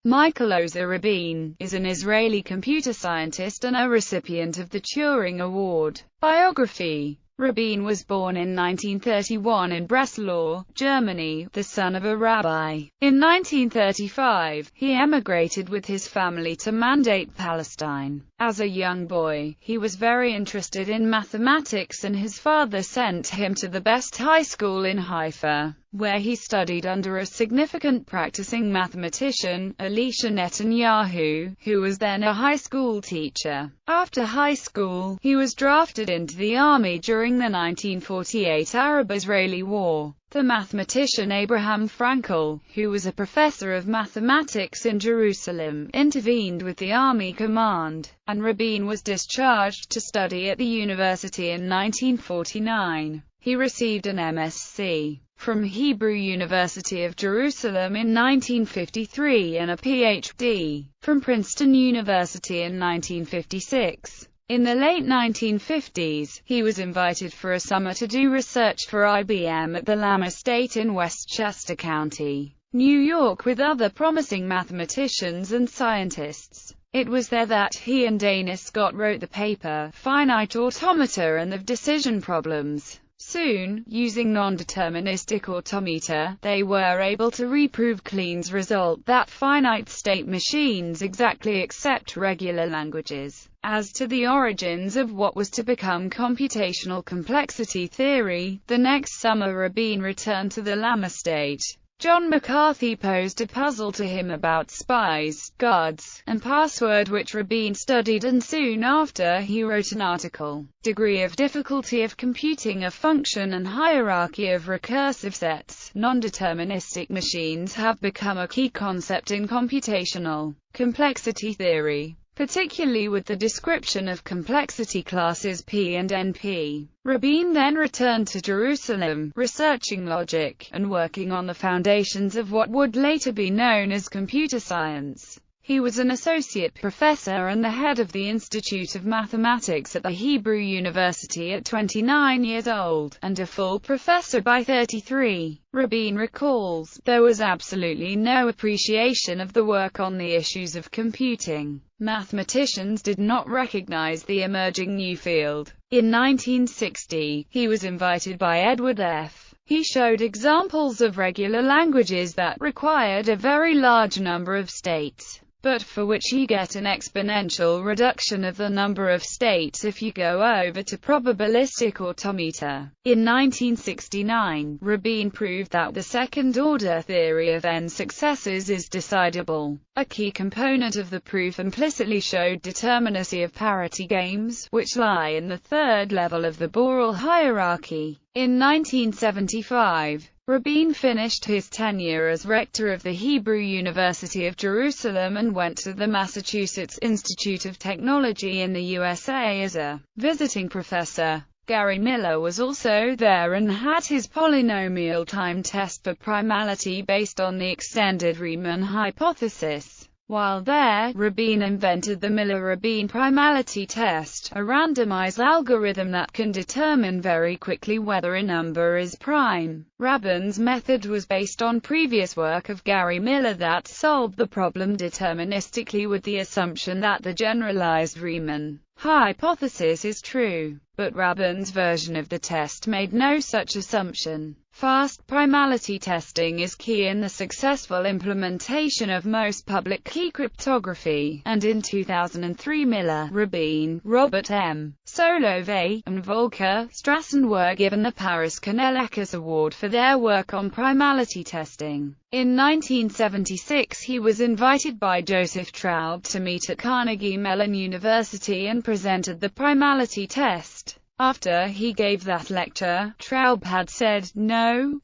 Michael Oser Rabin is an Israeli computer scientist and a recipient of the Turing Award. Biography. Rabine was born in 1931 in Breslau, Germany, the son of a rabbi. In 1935, he emigrated with his family to Mandate, Palestine. As a young boy, he was very interested in mathematics and his father sent him to the best high school in Haifa, where he studied under a significant practicing mathematician, Elisha Netanyahu, who was then a high school teacher. After high school, he was drafted into the army during the 1948 Arab-Israeli War. The mathematician Abraham Frankel, who was a professor of mathematics in Jerusalem, intervened with the army command, and Rabine was discharged to study at the university in 1949. He received an MSc from Hebrew University of Jerusalem in 1953 and a PhD from Princeton University in 1956. In the late 1950s, he was invited for a summer to do research for IBM at the Lam Estate in Westchester County, New York, with other promising mathematicians and scientists. It was there that he and Dana Scott wrote the paper, Finite Automata and the Decision Problems. Soon, using non-deterministic automata, they were able to reprove Klein's result that finite state machines exactly accept regular languages. As to the origins of what was to become computational complexity theory, the next summer Rabine returned to the Lam Estate. John McCarthy posed a puzzle to him about spies, guards, and password, which Rabine studied, and soon after he wrote an article. Degree of difficulty of computing a function and hierarchy of recursive sets. Non-deterministic machines have become a key concept in computational complexity theory, particularly with the description of complexity classes P and NP. Rabine then returned to Jerusalem, researching logic, and working on the foundations of what would later be known as computer science. He was an associate professor and the head of the Institute of Mathematics at the Hebrew University at 29 years old, and a full professor by 33. Rabine recalls, "There was absolutely no appreciation of the work on the issues of computing. Mathematicians did not recognize the emerging new field." In 1960, he was invited by Edward F. He showed examples of regular languages that required a very large number of states, but for which you get an exponential reduction of the number of states if you go over to probabilistic automata. In 1969, Rabine proved that the second-order theory of n successors is decidable. A key component of the proof implicitly showed determinacy of parity games, which lie in the third level of the Borel hierarchy. In 1975, Rabine finished his tenure as rector of the Hebrew University of Jerusalem and went to the Massachusetts Institute of Technology in the USA as a visiting professor. Gary Miller was also there and had his polynomial time test for primality based on the extended Riemann hypothesis. While there, Rabine invented the Miller-Rabine primality test, a randomized algorithm that can determine very quickly whether a number is prime. Rabin's method was based on previous work of Gary Miller that solved the problem deterministically with the assumption that the generalized Riemann hypothesis is true. But Rabin's version of the test made no such assumption. Fast primality testing is key in the successful implementation of most public key cryptography, and in 2003 Miller, Rabine, Robert M. Solovay, and Volker Strassen were given the Paris Canellicus Award for their work on primality testing. In 1976 he was invited by Joseph Traub to meet at Carnegie Mellon University and presented the primality test. After he gave that lecture, Traub had said, No,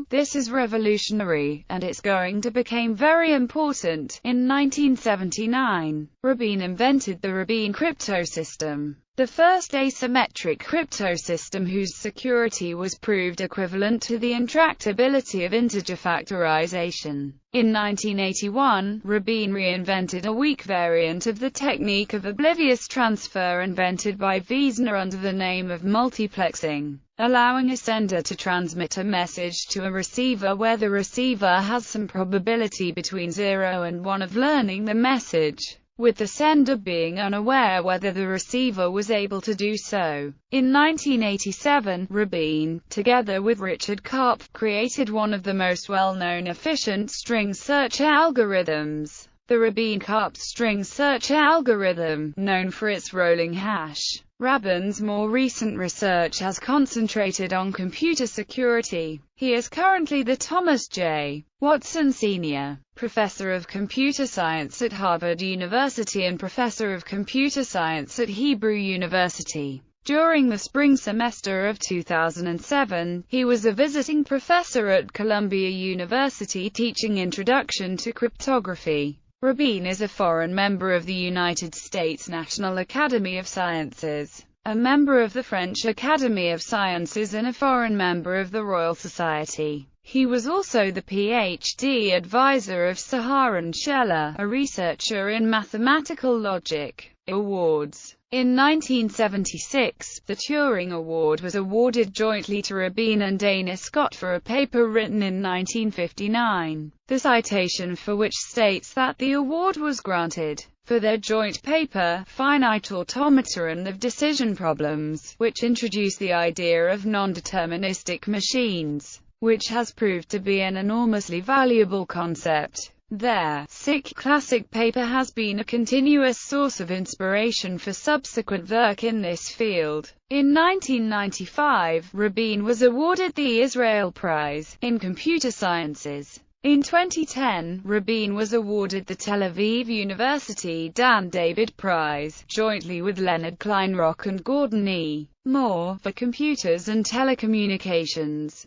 this is revolutionary, and it's going to become very important." In 1979, Rabine invented the Rabine Cryptosystem. the first asymmetric cryptosystem whose security was proved equivalent to the intractability of integer factorization. In 1981, Rabine reinvented a weak variant of the technique of oblivious transfer invented by Wiesner under the name of multiplexing, allowing a sender to transmit a message to a receiver where the receiver has some probability between 0 and 1 of learning the message, with the sender being unaware whether the receiver was able to do so. In 1987, Rabine, together with Richard Karp, created one of the most well-known efficient string search algorithms, the Rabine-Karp string search algorithm, known for its rolling hash. Rabin's more recent research has concentrated on computer security. He is currently the Thomas J. Watson Senior Professor of Computer Science at Harvard University and Professor of Computer Science at Hebrew University. During the spring semester of 2007, he was a visiting professor at Columbia University teaching Introduction to Cryptography. Rabine is a foreign member of the United States National Academy of Sciences, a member of the French Academy of Sciences and a foreign member of the Royal Society. He was also the PhD advisor of Saharan Scheller, a researcher in mathematical logic. Awards. In 1976, the Turing Award was awarded jointly to Rabine and Dana Scott for a paper written in 1959, the citation for which states that the award was granted for their joint paper, Finite Automaton of Decision Problems, which introduced the idea of non-deterministic machines, which has proved to be an enormously valuable concept. Their classic paper has been a continuous source of inspiration for subsequent work in this field. In 1995, Rabine was awarded the Israel Prize in Computer Sciences. In 2010, Rabine was awarded the Tel Aviv University Dan David Prize, jointly with Leonard Kleinrock and Gordon E. Moore, for computers and telecommunications.